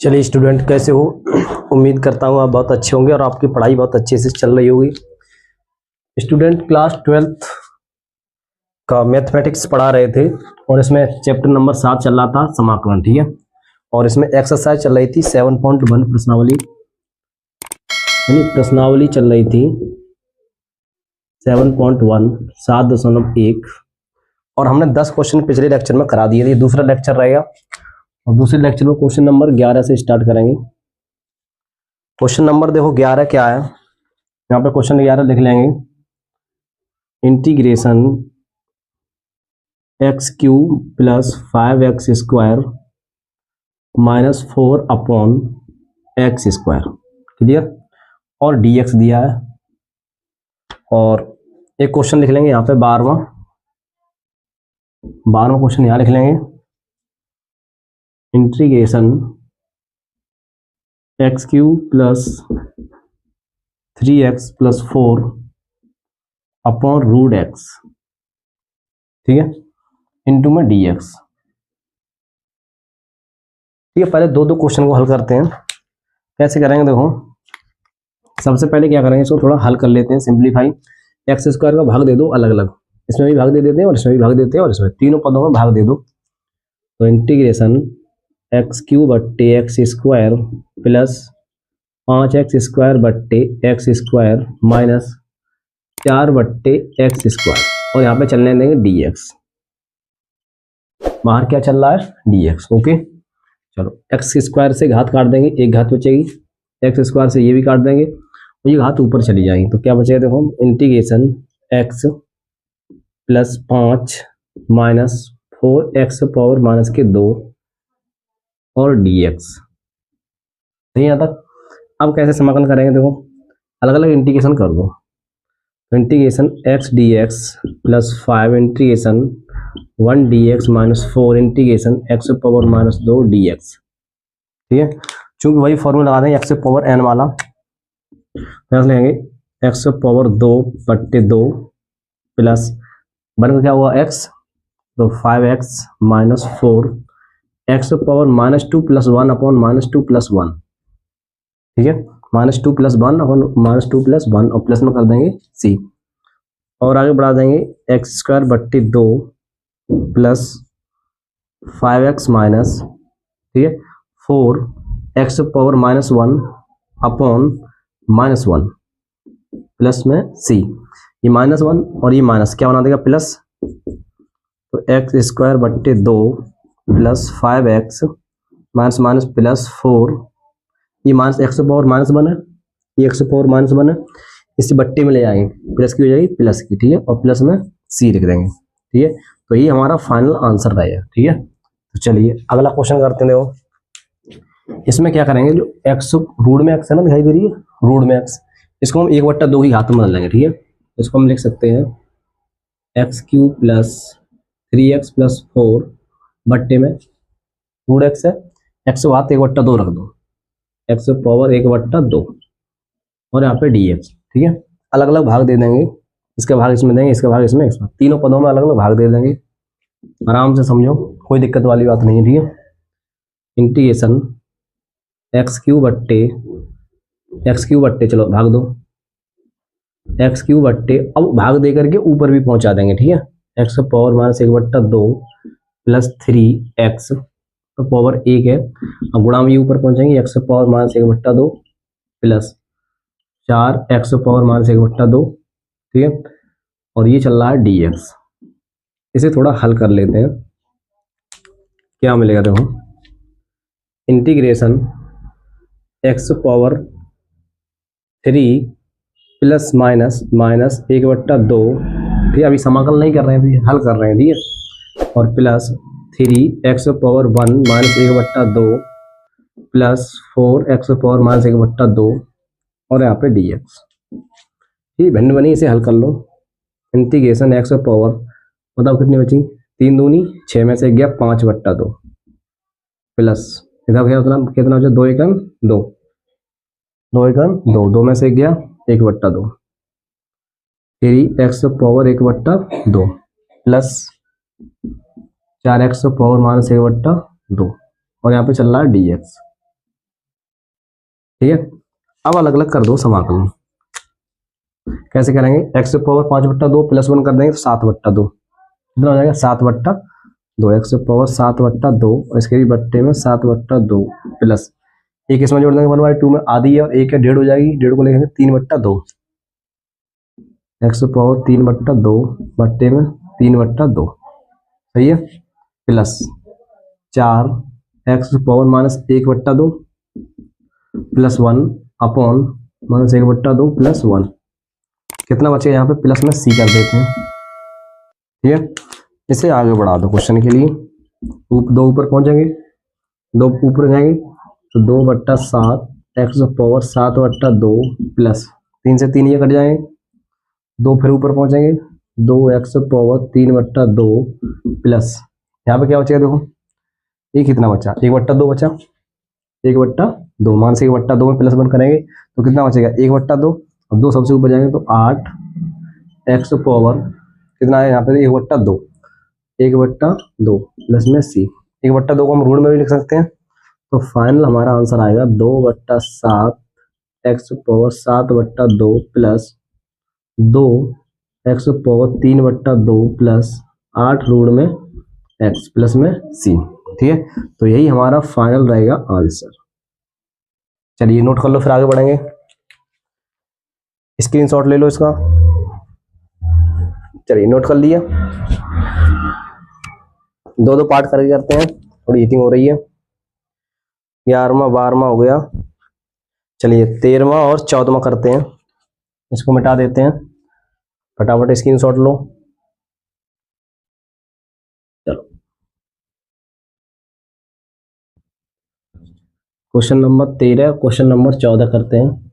चलिए स्टूडेंट, कैसे हो? उम्मीद करता हूँ आप बहुत अच्छे होंगे और आपकी पढ़ाई बहुत अच्छे से चल रही होगी। स्टूडेंट, क्लास 12th का मैथमेटिक्स पढ़ा रहे थे और इसमें चैप्टर नंबर 7 चल रहा था, समाकलन। ठीक है, और इसमें एक्सरसाइज चल रही थी 7.1 प्रश्नावली, यानी प्रश्नावली चल रही थी 7.1 7.1, और हमने 10 क्वेश्चन पिछले लेक्चर में करा दिए थे। दूसरा लेक्चर रहेगा और दूसरे लेक्चर में क्वेश्चन नंबर 11 से स्टार्ट करेंगे। क्वेश्चन नंबर देखो 11 क्या है, यहाँ पे क्वेश्चन 11 लिख लेंगे। Integration x cube plus 5x square minus 4 upon x square, clear, और dx दिया है। और एक क्वेश्चन लिख लेंगे यहाँ पे 12वां क्वेश्चन यहाँ लिख लेंगे। Integration x cube plus 3x plus 4 upon root x, ठीक है, इनटू में dx। ठीक है, पहले दो क्वेश्चन को हल करते हैं। कैसे करेंगे देखो, सबसे पहले क्या करेंगे, इसको थोड़ा हल कर लेते हैं, सिंप्लीफाई। एक्स स्क्वायर का भाग दे दो अलग अलग, इसमें भी भाग दे देते हैं और इसमें भी भाग देते हैं, और इसमें तीनों पदों में भाग दे दो। तो इंटीग्रेशन एक्स क्यूब बट्टे x square plus 5x square बट्टे एक्स स्क्वायर माइनस 4 बट्टे एक्स स्क्वायर, और यहाँ पे चलने देंगे dx। बाहर क्या चल रहा है, dx। ओके, चलो एक्स स्क्वायर से घात काट देंगे, एक घात बचेगी, एक्स स्क्वायर से ये भी काट देंगे और ये घात ऊपर चली जाएगी। तो क्या बचेगा देखो, integration x plus 5 minus 4x power minus के 2 और dx। सही यहाँ तक। अब कैसे समाकलन करेंगे देखो, अलग अलग इंटीग्रेशन कर दो। तो integration x dx plus 5 integration 1 dx minus 4 integration x power minus 2 dx। ठीक है, चूंकि वही फॉर्मूला लगा देंगे x पावर n वाला, तो लेंगे x पावर 2 बट्टे 2 प्लस बन क्या हुआ x, तो 5x minus 4 x power minus 2 plus 1 upon minus 2 plus 1। ठीक है, minus 2 plus 1 upon minus 2 plus 1, और प्लस में कर देंगे c, और आगे बढ़ा देंगे एक्स स्क्वायर बट्टे 2 प्लस 5x माइनस, ठीक है, 4x power minus 1 upon minus 1 plus में c। ये माइनस 1 और ये माइनस क्या बना देगा, प्लस। तो एक्स स्क्वायर बट्टे 2 plus 5x minus minus plus 4, ये माइनस एक्स पावर माइनस 1 है, ये एक्स पावर माइनस 1 है, इसी बट्टे में ले आएंगे, प्लस की हो जाएगी प्लस की। ठीक है, और प्लस में c लिख देंगे। ठीक है, तो ये हमारा फाइनल आंसर रहेगा। ठीक है, तो चलिए अगला क्वेश्चन करते हैं। देखो इसमें क्या करेंगे, जो x रूट में x है ना, दिखाई दे रही है रूट में x, इसको हम 1/2 की घात में बदल लेंगे। ठीक है, इसको हम लिख सकते हैं x cube plus 3x plus 4 बट्टे में रूट x है, x घात 1/2 रख दो, x पावर 1/2 और यहाँ पे dx। ठीक है, अलग अलग भाग दे देंगे, इसका भाग इसमें देंगे, इसका भाग इसमें, इसमें तीनों पदों में अलग अलग भाग दे देंगे। आराम से समझो, कोई दिक्कत वाली बात नहीं है। ठीक है, इंटीग्रेशन एक्स क्यूब बट्टे चलो भाग दो, एक्स क्यूब बट्टे, अब भाग दे करके ऊपर भी पहुंचा देंगे। ठीक है, x power minus 1/2 plus 3x तो पावर 1 है, अब गुणा में ऊपर पहुंचेंगे, x power minus 1/2 plus 4x power minus 1/2। ठीक है, और ये चल रहा है dx। इसे थोड़ा हल कर लेते हैं, क्या मिलेगा देखो, integration x power 3 plus minus minus 1/2, ठीक है, अभी समाकलन नहीं कर रहे हैं, अभी हल कर रहे हैं। ठीक है, और plus 3x power 1 minus 1/2 plus 4x power minus 1/2 और यहाँ पे dx। ठीक, भिन्न बनी, इसे हल कर लो। इंटीग्रेशन एक्स पावर, बताओ कितनी बची, 3 दूनी 6 में से गया 5/2 प्लस इधर गया उतना कितना बचा, 2 एकम 2, 2 एकम 2, 2 में से गया 1/2, फिर x power 1/2 plus 4x power minus 1/2 और यहाँ पे चल रहा है dx। ठीक है, अब अलग अलग कर दो समाकलन। कैसे करेंगे, एक्स पावर 5/2 प्लस 1 कर देंगे तो 7/2 कितना हो जाएगा, 7/2। एक्स पावर 7/2 और इसके भी बट्टे में 7/2 प्लस एक इसमें जोड़ देंगे 1/2 में आधी है और एक है 1.5 हो जाएगी, 1.5 को लिखेंगे 3/2। एक्स पावर 3/2 बट्टे में 3/2 सही है, plus 4 x power -1/2 plus 1 upon -1/2 plus 1 कितना बचेगा यहाँ पे, प्लस में सी कर देते हैं। ठीक है, इसे आगे बढ़ा दो क्वेश्चन के लिए, दो ऊपर पहुंचेंगे, दो ऊपर जाएंगे तो 2/7 एक्स पावर 7/2 प्लस 3 से 3 ये कट जाएंगे, दो फिर ऊपर पहुंचेंगे 2 एक्स पावर 3/2 प्लस यहाँ पे क्या बचेगा देखो, ये कितना बचा, 1/2 बचा, 1/2 मान से 1/2 में प्लस 1 करेंगे तो कितना बचेगा 1/2 और 2 सबसे ऊपर जाएंगे तो 8 एक्स पावर कितना है यहाँ पे 1/2 प्लस में सी, 1/2 को हम ऋण में भी लिख सकते हैं। तो फाइनल हमारा आंसर आएगा 2/7 x power 7/2 plus 2 x power 3/2 plus 8 ऋण में एक्स प्लस में सी। ठीक है, तो यही हमारा फाइनल रहेगा आंसर। चलिए नोट कर लो, फिर आगे बढ़ेंगे। स्क्रीनशॉट ले लो इसका, चलिए नोट कर लिया। दो पार्ट करके करते हैं, थोड़ी हीटिंग हो रही है। 11वां 12वां हो गया, चलिए 13वां और 14वां करते हैं। इसको मिटा देते हैं, फटाफट स्क्रीनशॉट लो। चलो क्वेश्चन नंबर 13 क्वेश्चन नंबर 14 करते हैं।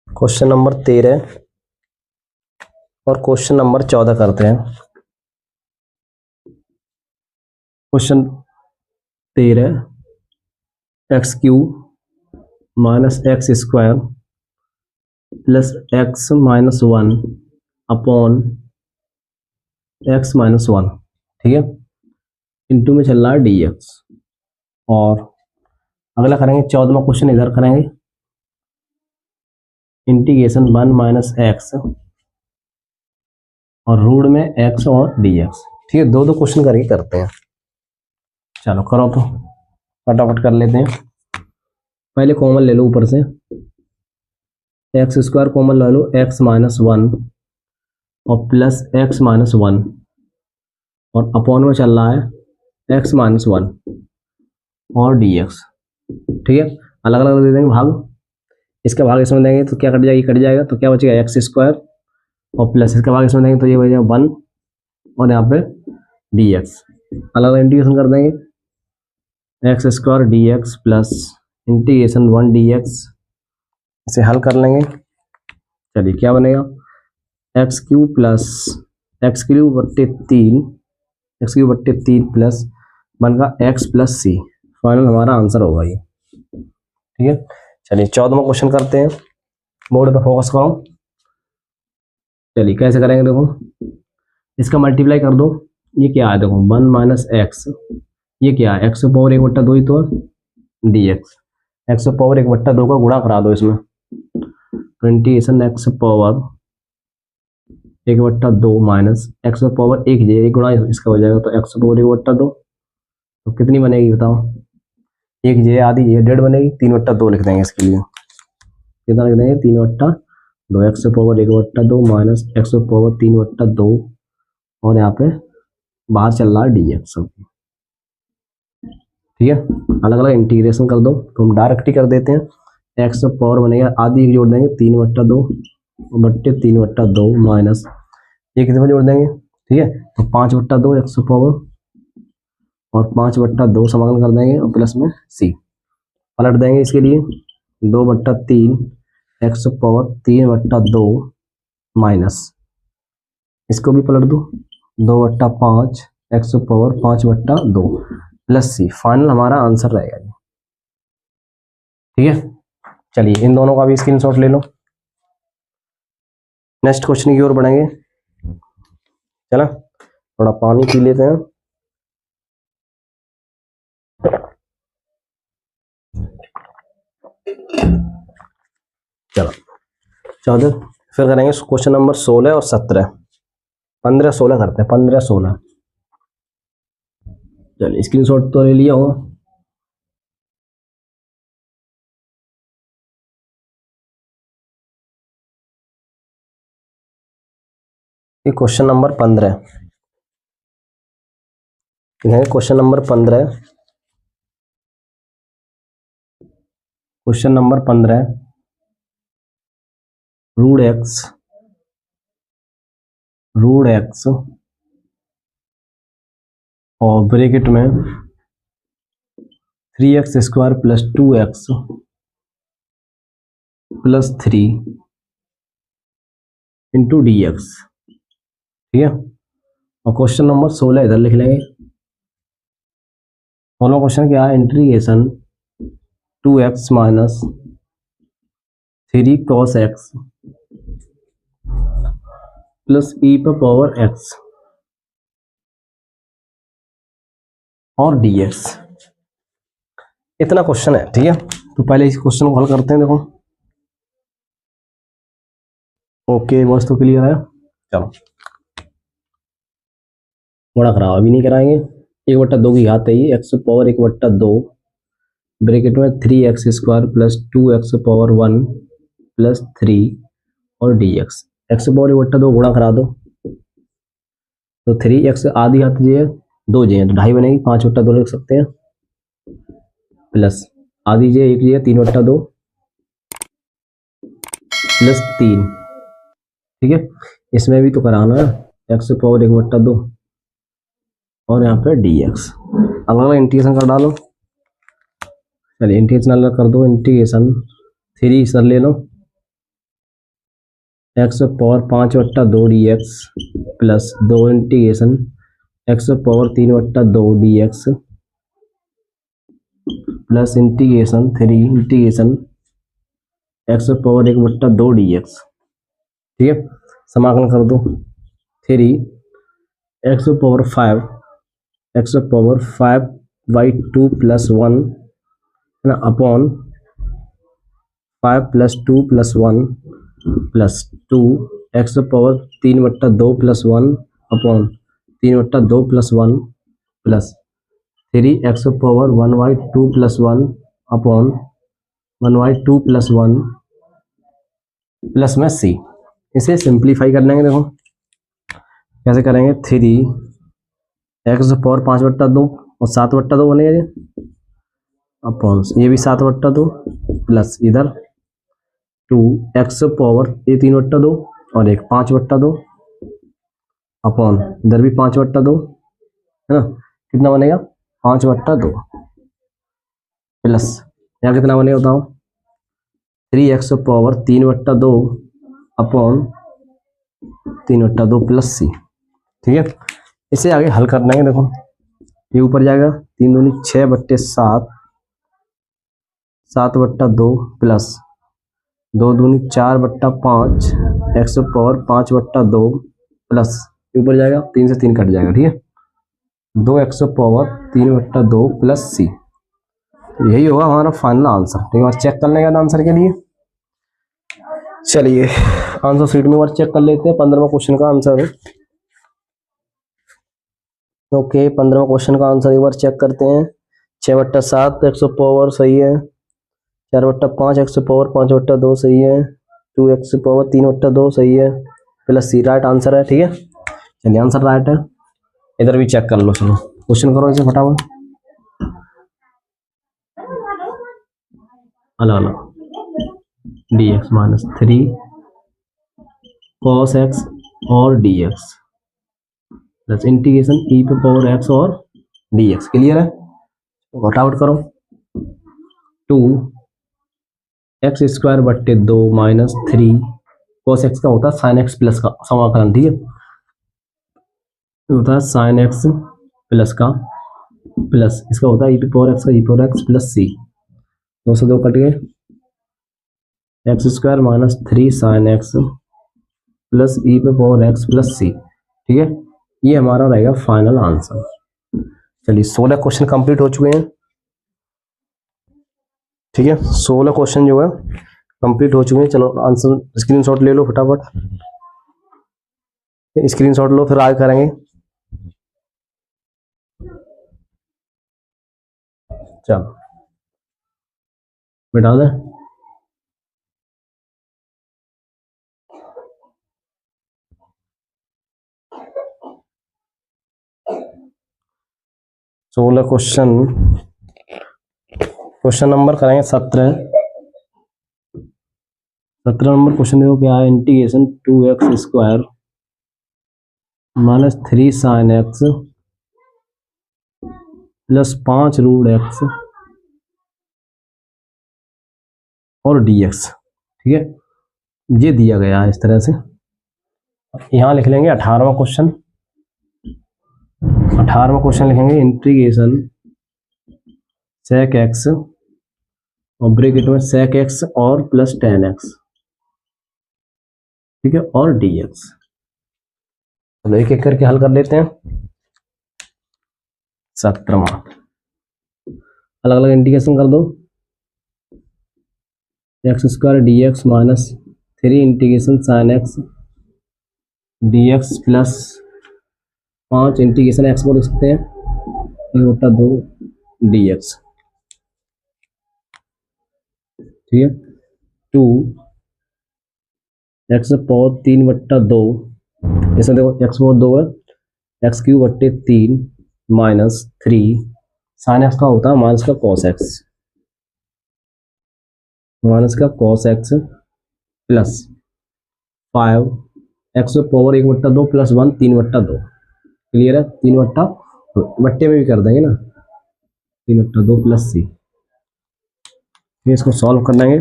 क्वेश्चन नंबर 13 और क्वेश्चन नंबर 14 करते हैं। Question 13 x³ -x² plus x-1 upon x-1, ठीक है, इंटू में चल रहा है dx। और अगला करेंगे 14वां क्वेश्चन, इधर करेंगे इंटीग्रेशन 1 - x और ऋण में x और dx। ठीक है, दो क्वेश्चन करके करते हैं। चलो करो तो फटाफट कर लेते हैं। पहले कॉमन ले लो ऊपर से, x² कॉमन ले लो, x-1 और प्लस x-1 और अपॉन में चल रहा है x-1 और dx। ठीक है, अलग अलग दे देंगे भाग, इसका भाग इसमें देंगे तो क्या कट जाएगा तो क्या बचेगा x² और प्लस इसका भाग इसमें देंगे तो ये बचेगा 1 और यहाँ पे dx। अलग अलग इंटीग्रेशन कर देंगे, x² dx plus integration 1 dx, इसे हल कर लेंगे। चलिए क्या बनेगा, x³ प्लस x³/3 प्लस बनेगा x प्लस सी। फाइनल हमारा आंसर होगा ये। ठीक है, चलिए 14वां क्वेश्चन करते हैं। बोर्ड पे फोकस करो। चलिए कैसे करेंगे देखो, इसका मल्टीप्लाई कर दो, ये क्या है देखो 1 - x, ये क्या है x पावर 1/2 ही तो dx, x पावर 1/2 का गुणा करा दो इसमें, integration x power 1/2 minus x power 1 जे गुणा इसका हो जाएगा तो x पावर 1/2 तो कितनी बनेगी बताओ, 1 जे आधी जे 1.5 बनेगी, 3/2 लिख देंगे इसके लिए। कितना लिख देंगे 3/2, x power 1/2 minus x power 3/2 और यहाँ पे बाहर चल रहा है dx। ठीक है, अलग अलग इंटीग्रेशन कर दो तो हम डायरेक्ट ही कर देते हैं। x पावर बनेगा आधी जोड़ देंगे 3/2 बट्टे 3/2 माइनस ये कितने में जोड़ देंगे, ठीक है, तो 5/2 x पावर और 5/2 समाकलन कर देंगे और प्लस में c पलट देंगे इसके लिए 2/3 x पावर 3/2 माइनस इसको भी पलट दो 2/5 x पावर 5/2 प्लस सी। फाइनल हमारा आंसर रहेगा। ठीक है, चलिए इन दोनों का भी स्क्रीनशॉट ले लो। नेक्स्ट क्वेश्चन की ओर बढ़ेंगे। चला, थोड़ा पानी पी लेते हैं। चलो 14 फिर करेंगे क्वेश्चन नंबर 16 और 17। 15 16 करते हैं, 15 16। चलिए स्क्रीनशॉट तो ले लिया हो। ये क्वेश्चन नंबर 15 है। Question number 15, question number 15 root x और ब्रैकेट में 3x² plus 2x plus 3 into d x. ठीक है, और क्वेश्चन नंबर 16 इधर लिख लेंगे। फॉलो क्वेश्चन क्या है, integration 2x minus 3 cos x plus e पर पावर x और dx। इतना क्वेश्चन है। ठीक है, तो पहले इस क्वेश्चन को हल करते हैं। देखो ओके, बस तो क्लियर है। चलो बड़ा खराब अभी नहीं कराएंगे। 1/2 की घात है ये, x पावर 1/2 ब्रैकेट में 3x² plus 2x power 1 plus 3 और dx। x पावर 1/2 गुणा करा दो तो 3x आधी घात जी है, 2 जी है तो 2.5 बनेगी, 5/2 लिख सकते हैं, प्लस आधी जी 1 जी है 3/2 प्लस 3। ठीक है, इसमें भी तो कराना है, x पावर 1/2 और यहाँ पे dx। अलग अलग इंटीग्रेशन कर डालो। चलिए इंटीग्रेशन अलग कर दो, इंटीग्रेशन 3 सर ले लो, x power 5/2 dx plus 2 integration x power 3/2 dx plus integration 3 integration x power 1/2 dx। ठीक है, समाकलन कर दो 3 x पावर 5/2 प्लस 1 है ना, upon 5 plus 2 plus 1 plus 2 x power 3/2 plus 1 upon 3/2 plus 1 plus 3 x power 1/2 plus 1 upon 1/2 plus 1 plus में c। इसे simplify कर लेंगे। देखो कैसे करेंगे, 3 x पावर 5/2 और 7/2 बनेगा ये, अपॉन ये भी 7/2 प्लस इधर 2 x पावर ये 3/2 और एक 5/2 अपॉन इधर भी 5/2 है ना, कितना बनेगा 5/2 प्लस यहाँ कितना बनेगा बताओ, 3x power 3/2 upon 3/2 plus c। ठीक है, इसे आगे हल कर लेंगे। देखो ये ऊपर जाएगा 3 दूनी 6/7 7/2 प्लस 2 दूनी 4/5 x पावर 5/2 प्लस ऊपर जाएगा 3 से 3 कट जाएगा। ठीक है, 2x पावर 3/2 प्लस c। यही होगा हमारा फाइनल आंसर। ठीक है, चेक कर लेंगे आंसर के लिए। चलिए आंसर शीट में बार चेक कर लेते हैं। 15वां क्वेश्चन का आंसर है। ओके, 15वां क्वेश्चन का आंसर एक बार चेक करते हैं। 6/7 x पावर सही है, 4/5 x पावर 5/2 सही है, 2x पावर 3/2 सही है, प्लस c राइट आंसर है। ठीक है, चलिए आंसर राइट है। इधर भी चेक कर लो। चलो क्वेश्चन करो इसे फटाफट। अलग dx माइनस 3 cos x और dx प्लस इंटीग्रेशन e पे पावर x और dx। क्लियर है, फटाफट करो। 2x² माइनस 3 cos x का होता है sin x प्लस का समाकलन। ठीक है, होता है sin x प्लस का प्लस इसका होता है e पे पावर x प्लस c। 2 से 2 कट गए, x² minus 3 sin x plus e पे पावर x प्लस c। ठीक है, ये हमारा रहेगा फाइनल आंसर। चलिए 16 क्वेश्चन कंप्लीट हो चुके हैं। ठीक है, 16 क्वेश्चन जो है कंप्लीट हो चुके हैं। चलो आंसर स्क्रीनशॉट ले लो फटाफट, स्क्रीनशॉट लो फिर आगे करेंगे। चलो बिठा दें। सोलह क्वेश्चन, क्वेश्चन नंबर करेंगे 17। 17 नंबर क्वेश्चन देखो क्या है, integration 2x² minus 3 sin x plus 5 root x और dx। ठीक है, ये दिया गया है इस तरह से। यहाँ लिख लेंगे 18वां क्वेश्चन। 18वां क्वेश्चन लिखेंगे इंटीग्रेशन sec x और ब्रैकेट में sec x और प्लस tan x। ठीक है, और dx। चलो एक एक करके हल कर लेते हैं। 17वां अलग अलग इंटीग्रेशन कर दो। x² dx minus 3 integration sin x dx plus 5 integration x बोल सकते हैं 1/2 dx। ठीक है, 2 x पावर 3/2, इसमें देखो x पावर 2 है, x³ माइनस 3 साइन एक्स का होता है माइनस का कॉस एक्स, माइनस का cos x plus 5 x power 1/2 plus 1 3/2। Clear है, 3/2 बट्टे में भी कर देंगे ना, 3/2 प्लस c। फिर इसको सॉल्व कर लेंगे।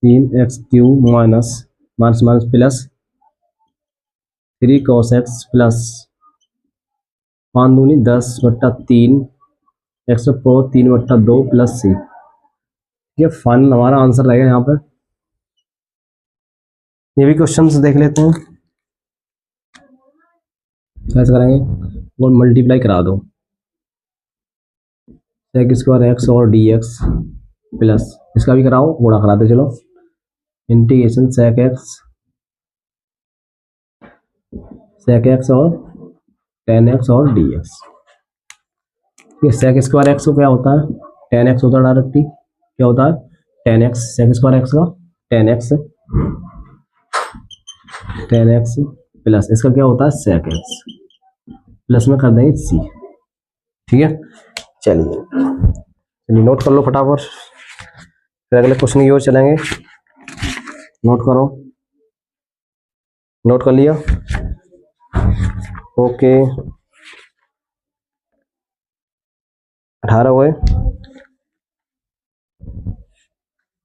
3x³ minus minus minus plus 3 cos x plus 5 दूनी 10/3 x पावर 3/2 प्लस c। ये फाइनल हमारा आंसर रहेगा यहाँ पर। ये भी क्वेश्चन देख लेते हैं, कैसे करेंगे। वो मल्टीप्लाई करा दो sec² x और dx प्लस इसका भी कराओ, गुणा करा दो। चलो इंटीग्रेशन sec x और tan x और dx। ये sec² x को क्या होता है, tan x होता है डायरेक्टली। क्या होता है, tan x, sec² x का tan x प्लस इसका क्या होता है sec x, प्लस में कर देंगे c। ठीक है, चलिए नोट कर लो फटाफट, फिर अगले क्वेश्चन की ओर चलेंगे। नोट करो, नोट कर लिया, ओके। 18 हुए।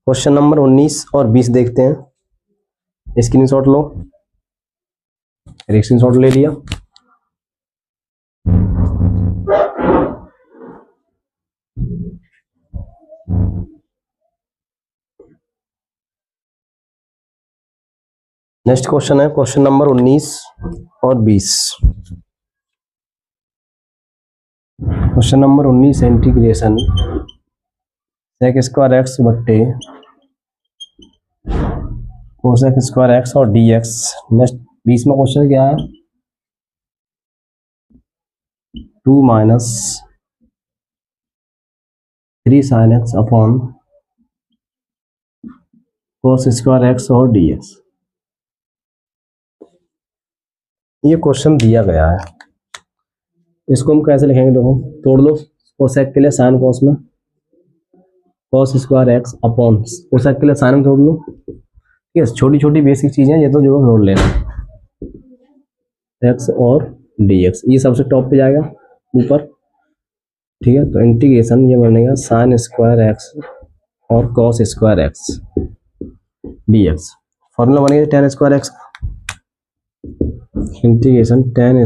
क्वेश्चन नंबर 19 और 20 देखते हैं। स्क्रीनशॉट लो, स्क्रीनशॉट ले लिया। नेक्स्ट क्वेश्चन है क्वेश्चन नंबर 19 और 20। Question number 19 integration sec² x बट्टे cosec² x और dx। नेक्स्ट 20वां क्वेश्चन क्या है, 2 minus 3 sin x upon cos² x और dx। ये क्वेश्चन दिया गया है, इसको हम कैसे लिखेंगे, देखो तोड़ लो। कोसेक के लिए साइन कॉस में cos² x अपॉन कोसेक के लिए साइन में तोड़ लो। ठीक है, छोटी छोटी बेसिक चीजें ये तो जो है तोड़ लेना, x और dx ये सबसे टॉप पे जाएगा ऊपर। ठीक है, तो इंटीग्रेशन ये बनेगा sin² x और cos² x dx। फॉर्मूला बनेगा tan² x, integration tan²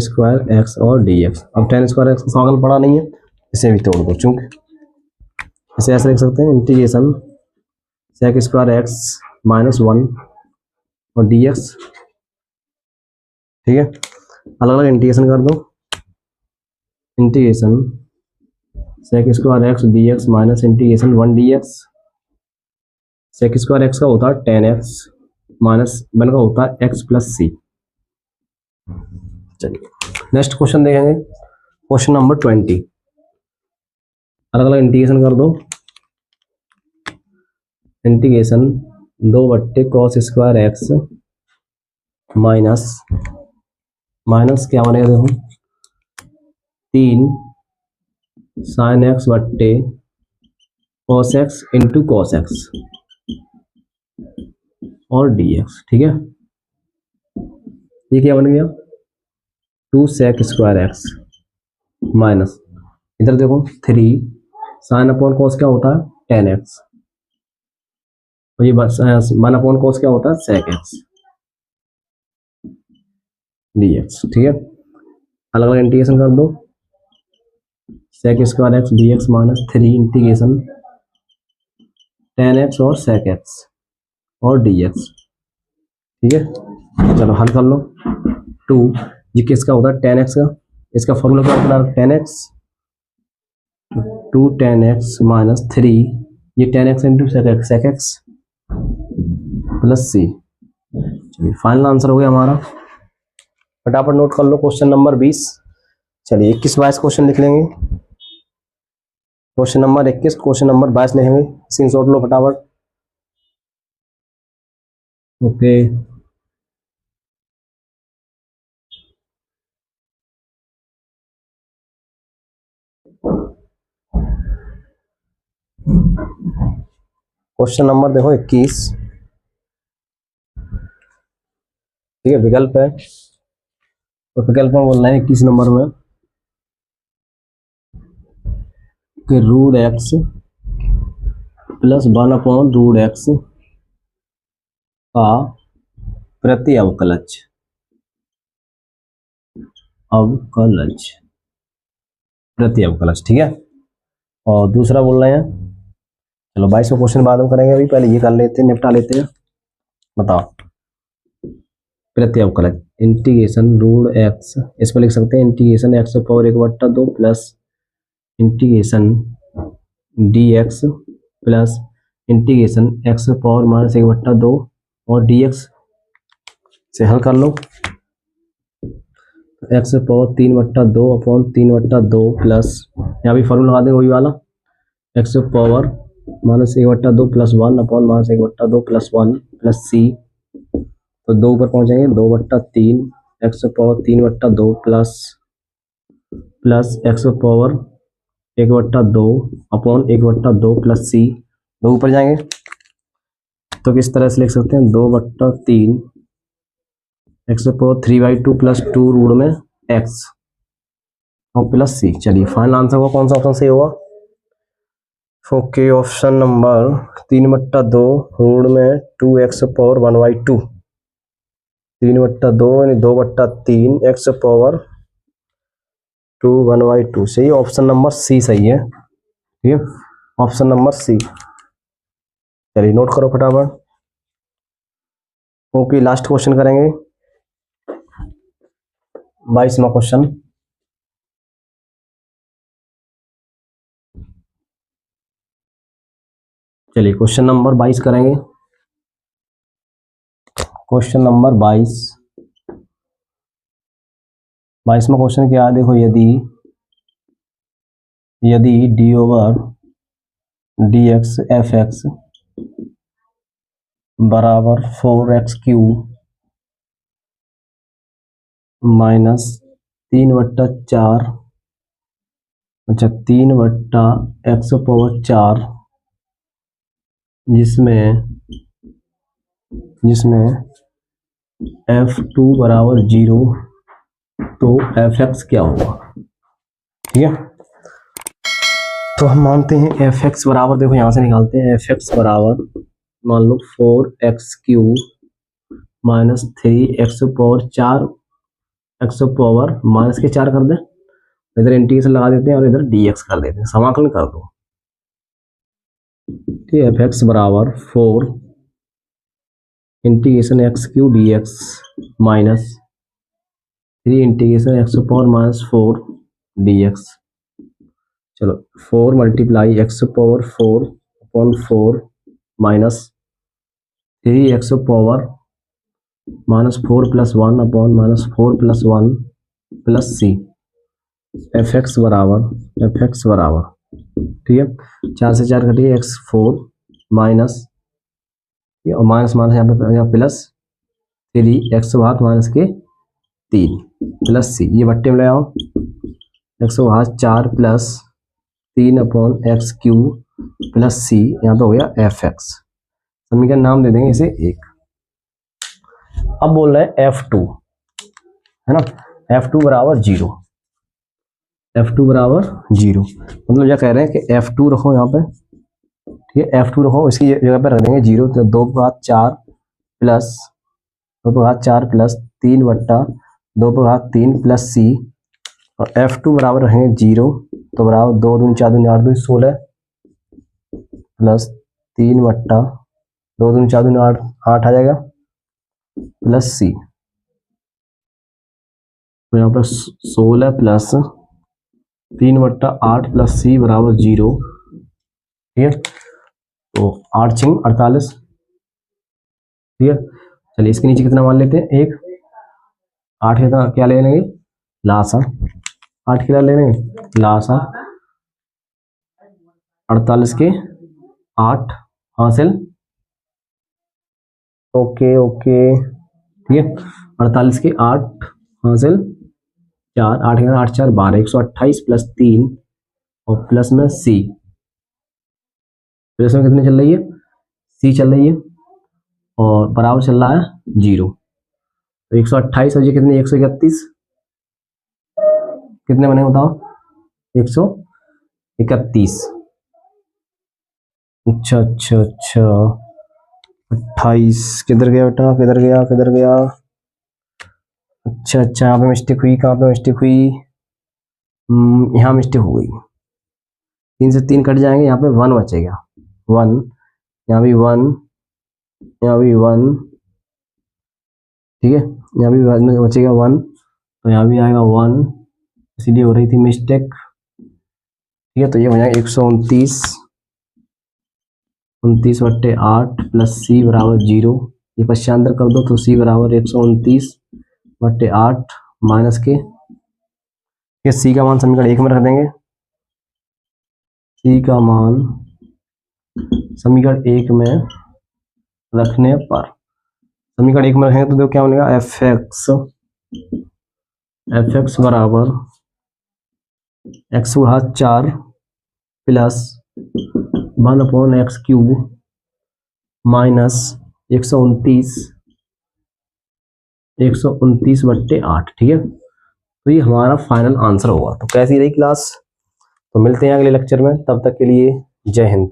x और dx। अब tan² x का सवाल पड़ा नहीं है, इसे भी तोड़ दो, चूंकि इसे ऐसे लिख सकते हैं इंटीग्रेशन sec² x -1 और dx। ठीक है, अलग अलग इंटीग्रेशन कर दो। Integration sec square x d x minus integration 1 dx। Sec square x का होता है 10x माइनस 1 का होता है x प्लस सी। चलिए नेक्स्ट क्वेश्चन देखेंगे, क्वेश्चन नंबर 20। अलग अलग इंटीग्रेशन कर दो। Integration 2/cos square x minus minus क्या बनेगा देखो 3 sin x बट्टे cos x into cos x और dx। ठीक है, ये क्या बन गया 2 sec स्क्वायर एक्स माइनस इधर देखो 3 sin अपॉन cos क्या होता है 10x और ये 1 अपॉन cos क्या होता है sec x dx। ठीक है, अलग अलग इंटीग्रेशन कर दो। sec square x dx minus 3 integration 10x और sec x और dx। ठीक है, चलो हल कर लो। 2 ये किसका होता है 10x का, इसका फॉर्मूला क्या होता है 10x 2 10x माइनस 3 ये 10x into sec x plus C. चलिए फाइनल आंसर हो गया हमारा। फटाफट नोट कर लो क्वेश्चन नंबर 20। चलिए 21-22 क्वेश्चन लिख लेंगे। क्वेश्चन नंबर 21 क्वेश्चन नंबर 22 लिखेंगे, स्क्रीनशॉट लो फटाफट। ओके क्वेश्चन नंबर देखो 21। ठीक है, विकल्प है तो विकल्प में बोल रहे हैं 21 नंबर में कि root x plus 1 upon root x का प्रति अवकलज प्रति अवकलज। ठीक है, और दूसरा बोल रहे हैं, चलो 22वां क्वेश्चन बाद में करेंगे, अभी पहले ये कर लेते हैं, निपटा लेते हैं। बताओ प्रति अवकलज इंटीग्रेशन रूट एक्स, इस पर लिख सकते हैं integration x power 1/2 plus integration D X plus integration x power minus 1/2 और dx से हल कर लो। एक्स पावर 3/2 अपॉन 3/2 प्लस यहाँ भी फॉर्मूला लगा देंगे वही वाला X power minus 1/2 plus 1 upon minus 1/2 plus 1 plus C. तो 2 ऊपर पहुंचेंगे 2/3 X power 3/2 plus X power 1/2 upon 1/2 plus C. 2 ऊपर जाएंगे तो किस तरह से लिख सकते हैं 2/3 एक्स पावर 3/2 प्लस 2 रूट में एक्स और प्लस सी। चलिए फाइनल आंसर होगा कौन सा ऑप्शन सही होगा। ओके, ऑप्शन नंबर 3/2 रूट में 2x पावर 1/2 3/2 यानी 2/3 एक्स पावर 2 1/2 सही, ऑप्शन नंबर सी सही है। ठीक है, ऑप्शन नंबर सी। चलिए नोट करो फटाफट। ओके, लास्ट क्वेश्चन करेंगे 22वां क्वेश्चन। चलिए क्वेश्चन नंबर 22 करेंगे। क्वेश्चन नंबर 22वां क्वेश्चन क्या है देखो, यदि D over D x F x बराबर 4x³ माइनस 3/4 अच्छा 3/x पावर 4 जिसमें f2 बराबर 0 तो fx क्या होगा। ठीक है, तो हम मानते हैं fx बराबर देखो यहां से निकालते हैं fx बराबर मान लो 4x³ minus 3x power 4 x power minus के 4 कर दें, इधर इंटीग्रेशन लगा देते हैं और इधर dx कर देते हैं, समाकलन कर दो। ठीक है, fx बराबर 4 integration x³ dx minus 3 integration x power minus 4 dx। चलो 4 multiply x power 4 upon 4 minus 3 x power minus 4 plus 1 upon minus 4 plus 1 plus c f x बराबर ठीक है, 4 से 4 कटिए एक्स 4 माइनस माइनस माइनस यहाँ प्लस 3 एक्स घात minus के 3 plus सी, ये बट्टे में ले आओ, एक्स घात 4 plus 3 upon X cube plus C, यहाँ पे हो गया एफ एक्स। समीकरण नाम दे देंगे इसे 1। अब बोल रहे हैं F2 है ना, F2 बराबर 0, F2 बराबर 0 मतलब यह कह रहे हैं कि F2 रखो यहाँ पे, ठीक है, F2 रखो, इसकी जगह पे रख देंगे 0, तो 2 घात 4 प्लस 2 घात 4 प्लस 3 बट्टा 2 घात 3 प्लस सी, और F2 बराबर रहेंगे 0, तो बराबर 2 दूनी 4 दूनी 8 दूनी 16 प्लस 3 बट्टा 2 दूनी 4 दूनी 8 आ जाएगा प्लस सी, तो यहाँ पर 16 प्लस 3 बट्टा 8 प्लस सी बराबर 0, ठीक है, तो 8 छिंग 48, ठीक है। चलिए इसके नीचे कितना मान लेते हैं 1, 8 का क्या ले लेंगे लासा, 8 क्या ले लेंगे लासा, 48 के 8 हासिल, ओके ओके, ठीक है, 48 के 8 हासिल 4, 8 के 8 4 12, 128 प्लस 3 और प्लस में सी, प्लस में कितने चल रही है सी चल रही है, और बराबर चल रहा है 0, तो 128 और ये कितने 131, कितने बने बताओ 131, अच्छा अच्छा अच्छा, 28 किधर गया बेटा, किधर गया, अच्छा अच्छा, यहाँ पे मिस्टेक हुई, कहाँ पे मिस्टेक हुई, यहाँ मिस्टेक हो गई, 3 से 3 कट जाएंगे, यहाँ पे 1 बचेगा, 1, यहाँ भी 1, यहाँ भी 1, ठीक है, यहाँ भी बचेगा 1, तो यहाँ भी आएगा 1, इसीलिए हो रही थी मिस्टेक, ठीक है, तो ये हो जाएगा 129 बट्टे 8 प्लस सी बराबर 0, ये पश्चांतर कर दो तो सी बराबर 129 बट्टे 8 माइनस के, ये सी का मान समीकरण 1 में रख देंगे, सी का मान समीकरण 1 में रखने पर, समीकरण 1 में रखेंगे तो देखो क्या बनेगा एफ एक्स बराबर एक्स घात 4 plus 1 upon x cube minus 129 बट्टे 8, ठीक है, तो ये हमारा फाइनल आंसर होगा। तो कैसी रही क्लास, तो मिलते हैं अगले लेक्चर में, तब तक के लिए जय हिंद।